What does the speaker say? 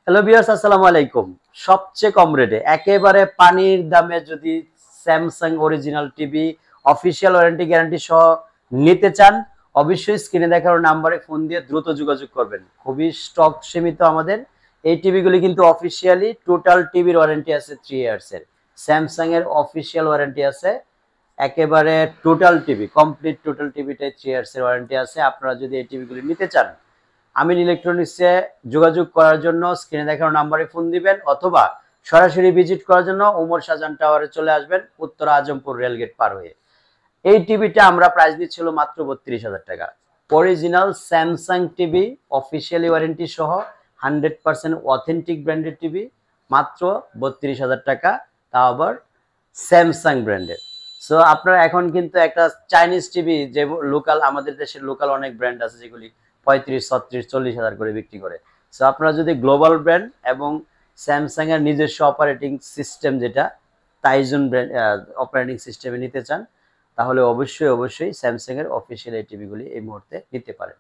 Hello viewers, আসসালামু আলাইকুম। সবচেয়ে কম রেটে একেবারে পানির দামে যদি Samsung original TV official warranty guarantee সহ নিতে চান, অবশ্যই স্ক্রিনে দেখানো নাম্বারে ফোন দিয়ে দ্রুত যোগাযোগ করবেন। খুবই স্টক সীমিত আমাদের। এই টিভিগুলি কিন্তু অফিসিয়ালি টোটাল টিভির ওয়ারেন্টি আছে 3 ইয়ার্স এর। স্যামসাং এর অফিসিয়াল ওয়ারেন্টি আছে একেবারে টোটাল টিভি, কমপ্লিট টোটাল টিভিটাই 3 ইয়ার্স এর ওয়ারেন্টি আছে। আপনারা যদি এই টিভিগুলি নিতে চান, আমিন ইলেকট্রনিক্সে যোগাযোগ করার জন্য স্ক্রিনে দেখানো নাম্বারে ফোন দিবেন, অথবা সরাসরি ভিজিট করার জন্য ওমর শাহজাহান টাওয়ারে চলে আসবেন, উত্তরা আজমপুর রেলগেট পার হয়ে। এই টিভিটা আমরা প্রাইস দিচ্ছিল মাত্র 32,000 টাকা। Original Samsung TV officially warranty সহ 100% অথেন্টিক ব্র্যান্ডের টিভি, মাত্র 32,000 টাকা, তাও আবার স্যামসাং ব্র্যান্ডের। সো আপনারা এখন কিন্তু একটা চাইনিজ টিভি, যে লোকাল, আমাদের দেশের লোকাল অনেক ব্র্যান্ড আছে যেগুলি 35, 36, 40,000 করে বিক্রি করে। সো আপনারা যদি গ্লোবাল ব্র্যান্ড এবং স্যামসাং এর নিজস্ব অপারেটিং সিস্টেম, যেটা টাইজুন ব্র্যান্ড অপারেটিং সিস্টেমে নিতে চান, তাহলে অবশ্যই স্যামসাং এর অফিসিয়াল এই টিভিগুলি এই মুহূর্তে নিতে পারেন।